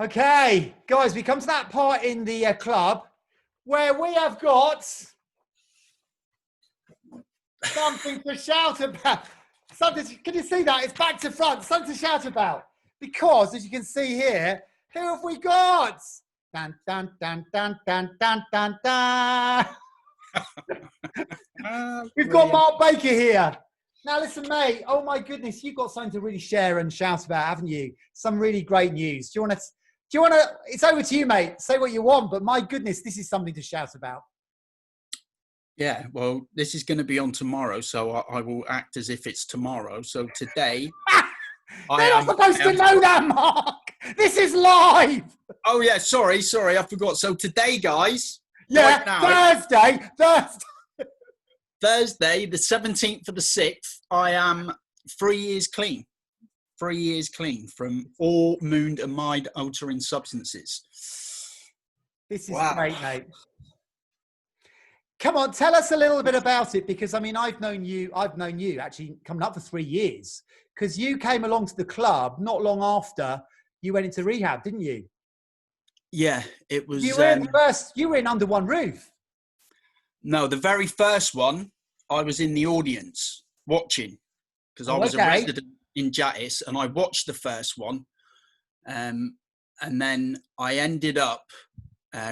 Okay, guys, we come to that part in the club where we have got something to shout about. Can you see that? It's back to front. Something to shout about. Because, as you can see here, who have we got? Dun, dun, dun, dun, dun, dun, dun, dun. We've got Marc Baker here. Now, listen, mate. Oh, my goodness. You've got something to really share and shout about, haven't you? Some really great news. Do you want to, it's over to you, mate. Say what you want, but my goodness, this is something to shout about. Yeah, well, this is going to be on tomorrow, so I will act as if it's tomorrow. So today, They're not supposed to know that, Mark. This is live. Oh yeah, sorry, I forgot. So today, guys, yeah, right now, Thursday, the 17th of the 6th, I am 3 years clean. 3 years clean from all moon and mind altering substances. This is great, mate. Come on, tell us a little bit about it, because I mean, I've known you actually coming up for 3 years, because you came along to the club not long after you went into rehab, didn't you? Yeah, it was. You were in under one roof. No, the very first one, I was in the audience watching, because I was a resident in Jattis, and I watched the first one, and then I ended up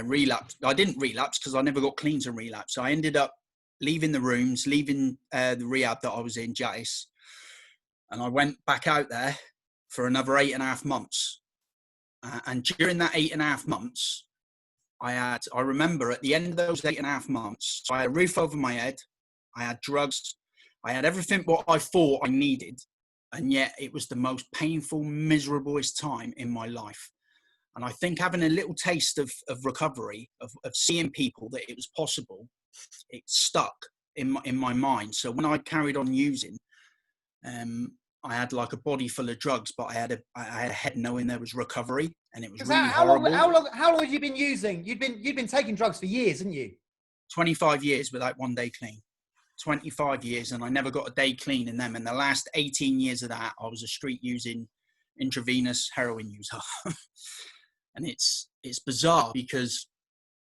relapse. I didn't relapse because I never got clean to relapse. So I ended up leaving the rooms, leaving the rehab that I was in, Jattis, and I went back out there for another 8.5 months. And during that 8.5 months, I remember at the end of those 8.5 months, I had a roof over my head, I had drugs, I had everything what I thought I needed, and yet it was the most painful, miserablest time in my life. And I think having a little taste of recovery, of seeing people that it was possible, it stuck in my mind. So when I carried on using, I had like a body full of drugs, but I had a head knowing there was recovery, and it was really horrible. How long have you been using? You've been taking drugs for years, haven't you? 25 years without 1 day clean. 25 years, and I never got a day clean in them. And the last 18 years of that, I was a street using intravenous heroin user. And it's bizarre, because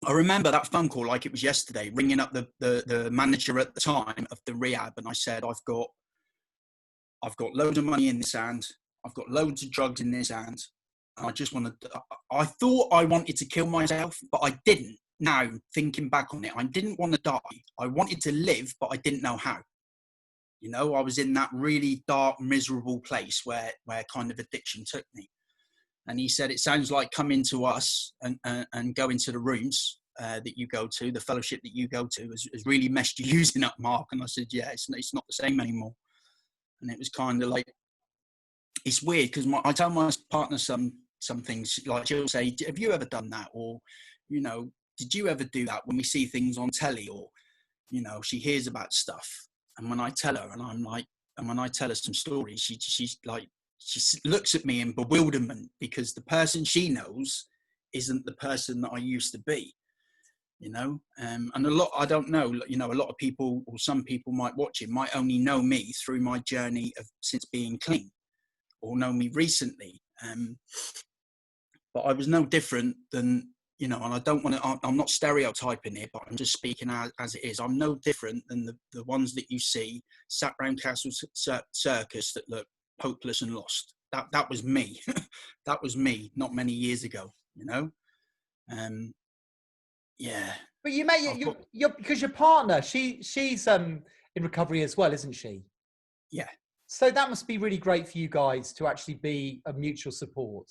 I remember that phone call like it was yesterday, ringing up the manager at the time of the rehab, and I said, I've got loads of money in this hand, I've got loads of drugs in this hand, and I thought I wanted to kill myself, but I didn't. Now, thinking back on it, I didn't want to die. I wanted to live, but I didn't know how. You know, I was in that really dark, miserable place where kind of addiction took me. And he said, it sounds like coming to us and go into the rooms that you go to, the fellowship that you go to has really messed you using up, Mark. And I said, yeah, it's not the same anymore. And it was kind of like, it's weird, because I tell my partner some things, like she'll say, have you ever done that? Or, you know, did you ever do that, when we see things on telly? Or, you know, she hears about stuff. And when I tell her, and when I tell her some stories, she's like, she looks at me in bewilderment, because the person she knows isn't the person that I used to be, you know. And I don't know, you know, a lot of people, or some people might watch it, might only know me through my journey since being clean, or know me recently. But I was no different than, you know, and I don't want to, I'm not stereotyping it, but I'm just speaking as it is. I'm no different than the ones that you see sat round Castle Circus that look hopeless and lost. That was me. That was me not many years ago, you know. Yeah. But you because your partner, she's in recovery as well, isn't she? Yeah. So that must be really great for you guys to actually be a mutual support.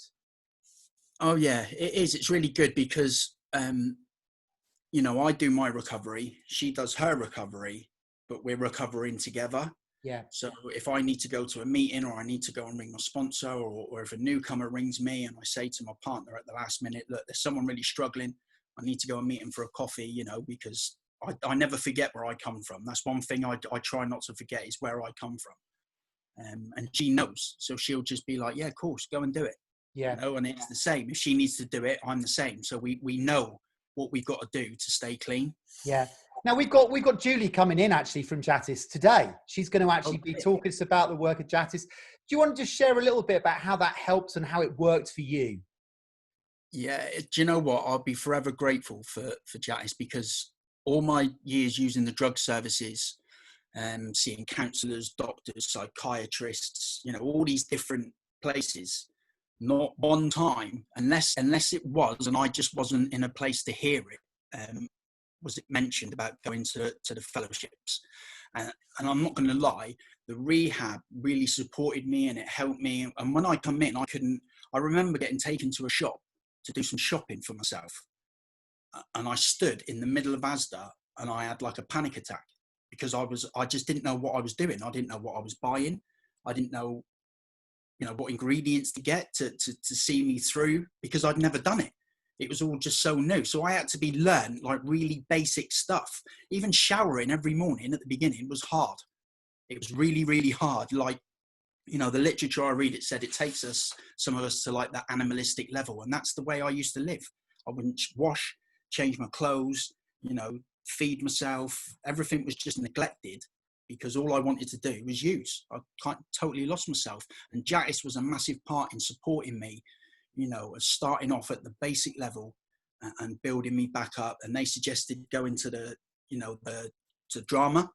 Oh yeah, it is. It's really good, because you know, I do my recovery, she does her recovery, but we're recovering together. Yeah. So if I need to go to a meeting, or I need to go and ring my sponsor, or if a newcomer rings me and I say to my partner at the last minute, look, there's someone really struggling, I need to go and meet him for a coffee, you know, because I never forget where I come from. That's one thing I try not to forget, is where I come from. And she knows, so she'll just be like, yeah, of course, go and do it. Yeah. You know, and it's the same. If she needs to do it, I'm the same. So we know what we've got to do to stay clean. Yeah. Now we've got Julie coming in actually from Jattis today. She's going to actually be talking to us about the work of Jattis. Do you want to just share a little bit about how that helped and how it worked for you? Yeah, do you know what? I'll be forever grateful for Jattis, because all my years using the drug services, seeing counsellors, doctors, psychiatrists, all these different places, not one time, unless it was, and I just wasn't in a place to hear it, was it mentioned about going to the fellowships. And I'm not going to lie, the rehab really supported me and it helped me. And when I come in, I remember getting taken to a shop to do some shopping for myself. And I stood in the middle of Asda and I had like a panic attack, because I just didn't know what I was doing. I didn't know what I was buying. I didn't know, what ingredients to get to see me through, because I'd never done it. It was all just so new. So I had to be learned like really basic stuff. Even showering every morning at the beginning was hard. It was really, really hard. Like, the literature I read, it said it takes some of us to like that animalistic level. And that's the way I used to live. I wouldn't wash, change my clothes, feed myself. Everything was just neglected, because all I wanted to do was use. I totally lost myself. And Jattis was a massive part in supporting me, starting off at the basic level and building me back up. And they suggested going to to drama.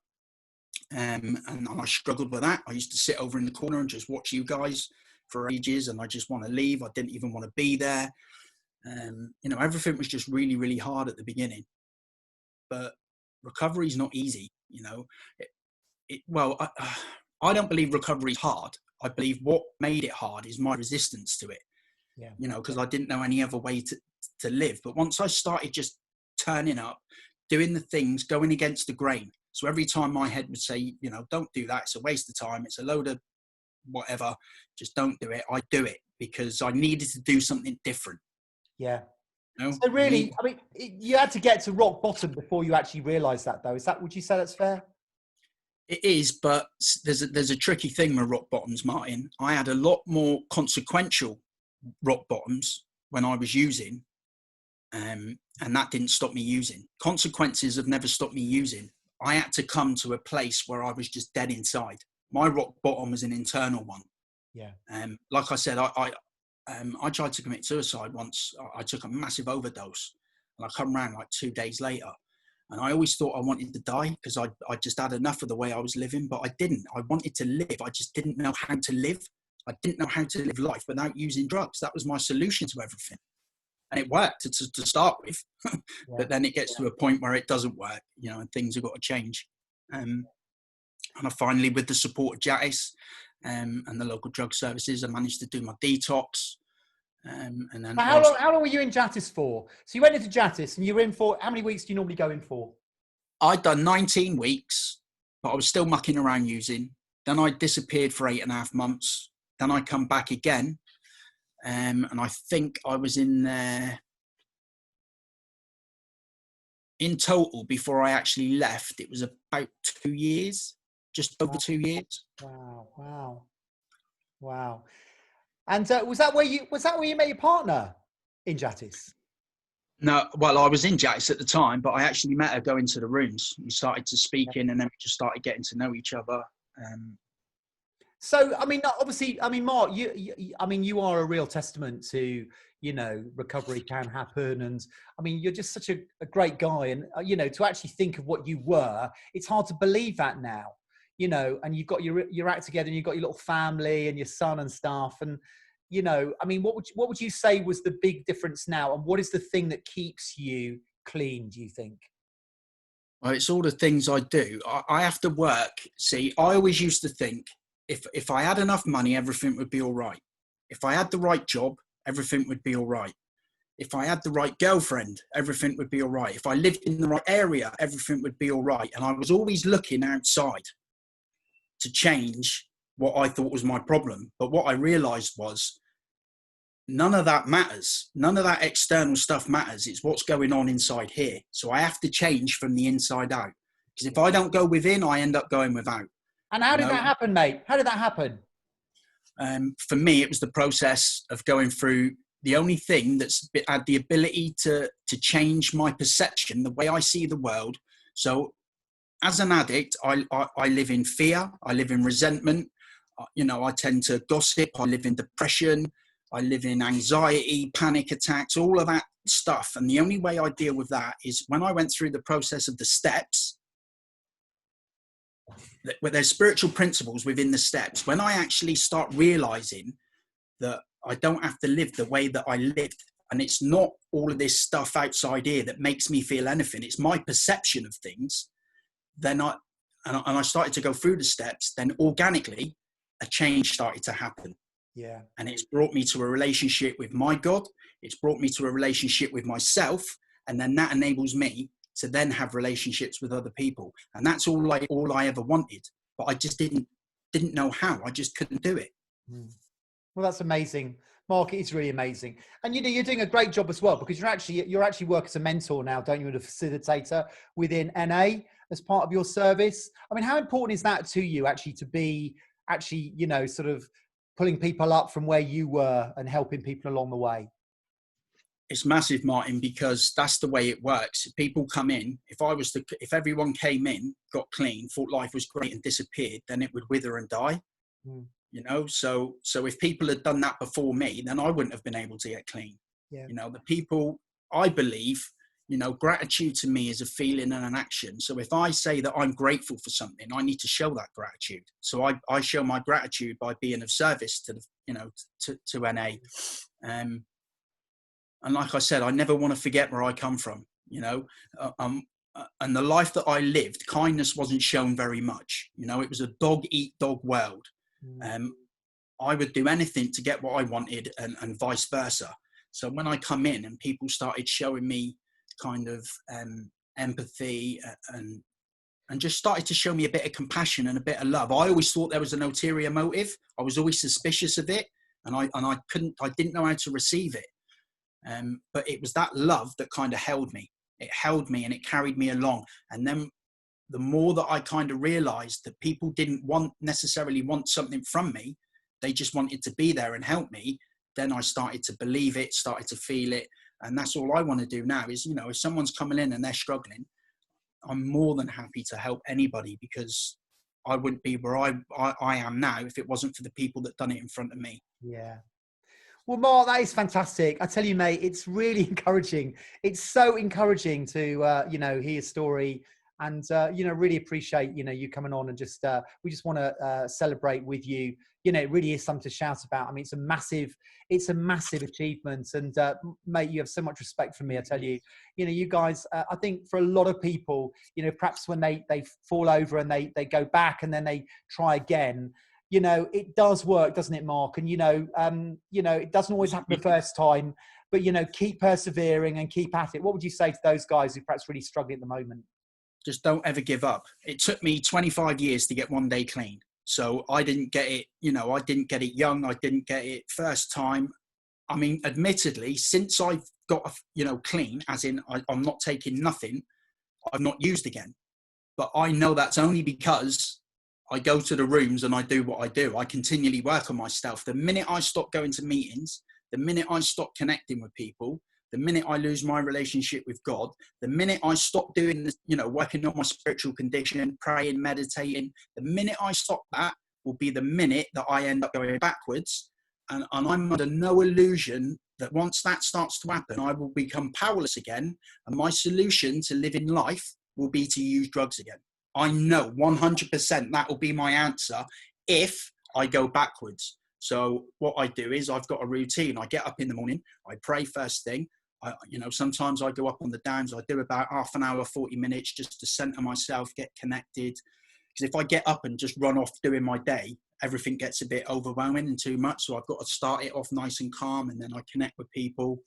And I struggled with that. I used to sit over in the corner and just watch you guys for ages, and I just want to leave. I didn't even want to be there. Everything was just really, really hard at the beginning. But recovery is not easy. I don't believe recovery is hard. I believe what made it hard is my resistance to it. Yeah. Because I didn't know any other way to live. But once I started just turning up, doing the things, going against the grain. So every time my head would say, don't do that, it's a waste of time, it's a load of whatever, just don't do it. I do it because I needed to do something different. Yeah. So really, you had to get to rock bottom before you actually realised that, though. Would you say that's fair? It is, but there's a tricky thing with rock bottoms, Martin. I had a lot more consequential rock bottoms when I was using, and that didn't stop me using. Consequences have never stopped me using. I had to come to a place where I was just dead inside. My rock bottom was an internal one. Yeah. Like I said, I tried to commit suicide once. I took a massive overdose, and I come around like 2 days later. And I always thought I wanted to die, because I just had enough of the way I was living, but I didn't. I wanted to live. I just didn't know how to live. I didn't know how to live life without using drugs. That was my solution to everything. And it worked to start with, but then it gets to a point where it doesn't work, and things have got to change. And I finally, with the support of Jattis and the local drug services, I managed to do my detox. And then how long were you in Jattis for? So you went into Jattis and you were in for, how many weeks do you normally go in for? I'd done 19 weeks, but I was still mucking around using. Then I disappeared for 8.5 months. Then I come back again. And I think I was in there in total, before I actually left, it was about 2 years, just over 2 years. Wow. And was that where you met your partner, in Jattis? No, well, I was in Jattis at the time, but I actually met her going to the rooms. We started to speak in, and then we just started getting to know each other. So, obviously, Mark, you are a real testament to, recovery can happen. And you're just such a great guy. And, to actually think of what you were, it's hard to believe that now, and you've got your act together and you've got your little family and your son and stuff. And, what would you say was the big difference now? And what is the thing that keeps you clean, do you think? Well, it's all the things I do. I have to work. See, I always used to think, if I had enough money, everything would be all right. If I had the right job, everything would be all right. If I had the right girlfriend, everything would be all right. If I lived in the right area, everything would be all right. And I was always looking outside to change what I thought was my problem. But what I realized was none of that matters. None of that external stuff matters. It's what's going on inside here. So I have to change from the inside out. Because if I don't go within, I end up going without. And how did that happen, mate? How did that happen? For me, it was the process of going through. The only thing that's had the ability to change my perception, the way I see the world. So as an addict, I live in fear. I live in resentment. I tend to gossip. I live in depression. I live in anxiety, panic attacks, all of that stuff. And the only way I deal with that is when I went through the process of the steps, where there's spiritual principles within the steps. When I actually start realizing that I don't have to live the way that I lived, and it's not all of this stuff outside here that makes me feel anything, it's my perception of things, then I started to go through the steps, then organically a change started to happen. Yeah. And it's brought me to a relationship with my God. It's brought me to a relationship with myself. And then that enables me to then have relationships with other people. And that's all I ever wanted. But I just didn't know how. I just couldn't do it. Mm. Well, that's amazing, Mark. It's really amazing. And you know, you're doing a great job as well, because you're actually work as a mentor now, don't you, and a facilitator within NA as part of your service. I mean, how important is that to you, actually, to be you know, sort of pulling people up from where you were and helping people along the way? It's massive, Martin, because that's the way it works. If people come in, if everyone came in, got clean, thought life was great and disappeared, then it would wither and die. Mm. You know, so if people had done that before me, then I wouldn't have been able to get clean. Yeah. You know, the people, I believe, you know, gratitude to me is a feeling and an action. So if I say that I'm grateful for something, I need to show that gratitude. So I show my gratitude by being of service to the, you know, to NA. And like I said, I never want to forget where I come from, you know, and the life that I lived, kindness wasn't shown very much. You know, it was a dog eat dog world. I would do anything to get what I wanted and vice versa. So when I come in and people started showing me kind of empathy and just started to show me a bit of compassion and a bit of love, I always thought there was an ulterior motive. I was always suspicious of it, and I didn't know how to receive it. But it was that love that kind of held me. It held me and it carried me along. And then the more that I kind of realized that people didn't necessarily want something from me, they just wanted to be there and help me, then I started to believe it, started to feel it. And that's all I want to do now is, you know, if someone's coming in and they're struggling, I'm more than happy to help anybody, because I wouldn't be where I am now if it wasn't for the people that done it in front of me. Yeah. Well, Mark, that is fantastic. I tell you, mate, it's really encouraging. It's so encouraging to, you know, hear your story and, you know, really appreciate, you know, you coming on and just, we just want to celebrate with you. You know, it really is something to shout about. I mean, it's a massive achievement. And mate, you have so much respect for me. I tell you, you know, you guys, I think for a lot of people, you know, perhaps when they fall over and they go back and then they try again, you know, it does work, doesn't it, Mark? And, you know, it doesn't always happen the first time, but, you know, keep persevering and keep at it. What would you say to those guys who perhaps really struggling at the moment? Just don't ever give up. It took me 25 years to get one day clean. So I didn't get it, you know, I didn't get it young. I didn't get it first time. I mean, admittedly, since I've got, you know, clean, as in I'm not taking nothing, I've not used again. But I know that's only because I go to the rooms and I do what I do. I continually work on myself. The minute I stop going to meetings, the minute I stop connecting with people, the minute I lose my relationship with God, the minute I stop doing this, you know, working on my spiritual condition, praying, meditating, the minute I stop that will be the minute that I end up going backwards. And I'm under no illusion that once that starts to happen, I will become powerless again. And my solution to living life will be to use drugs again. I know 100% that will be my answer if I go backwards. So what I do is I've got a routine. I get up in the morning, I pray first thing. You know, sometimes I go up on the downs. I do about half an hour, 40 minutes just to center myself, get connected. Because if I get up and just run off doing my day, everything gets a bit overwhelming and too much. So I've got to start it off nice and calm, and then I connect with people,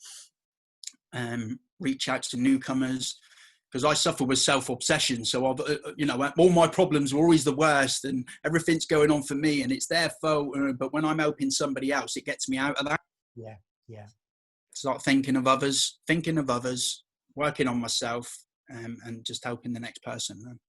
reach out to newcomers. Because I suffer with self-obsession. So, you know, all my problems are always the worst and everything's going on for me and it's their fault. But when I'm helping somebody else, it gets me out of that. Yeah, yeah. Start thinking of others, working on myself and just helping the next person.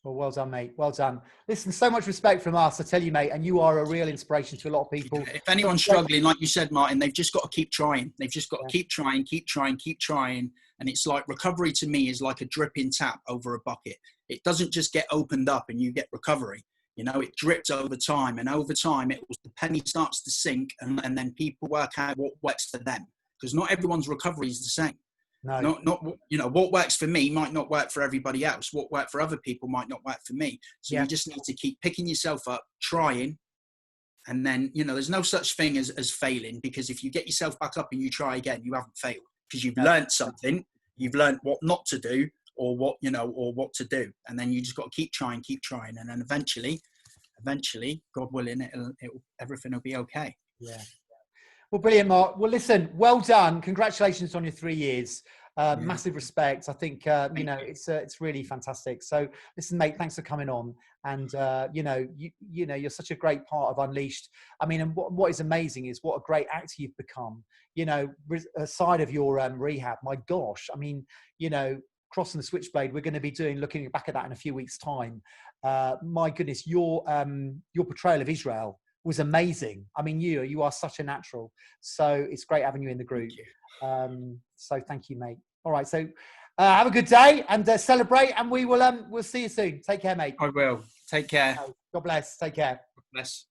Well done, mate. Well done. Listen, so much respect from us, I tell you, mate, and you are a real inspiration to a lot of people. If anyone's struggling, like you said, Martin, they've just got to keep trying. They've just got to keep trying. And it's like recovery to me is like a dripping tap over a bucket. It doesn't just get opened up and you get recovery. You know, it drips over time, and over time, the penny starts to sink, and then people work out what works for them, because not everyone's recovery is the same. No. Not you know, what works for me might not work for everybody else. What worked for other people might not work for me. So you just need to keep picking yourself up, trying, and then, you know, there's no such thing as failing, because if you get yourself back up and you try again, you haven't failed, because you've learned something. You've learned what not to do, or what to do, and then you just got to keep trying, and then eventually, God willing, everything will be okay. Yeah. Well, brilliant, Mark. Well, listen, well done. Congratulations on your 3 years. Massive respect. I think, you know, it's really fantastic. So listen, mate, thanks for coming on. And, you know, you're such a great part of Unleashed. I mean, and what is amazing is what a great actor you've become, you know, aside of your rehab. My gosh, I mean, you know, Crossing the Switchblade, we're going to be looking back at that in a few weeks' time. My goodness, your portrayal of Israel was amazing. I mean, you are such a natural. So it's great having you in the group. So thank you, mate. All right. So have a good day and celebrate, and we'll see you soon. Take care, mate. I will. Take care. God bless. Take care. God bless.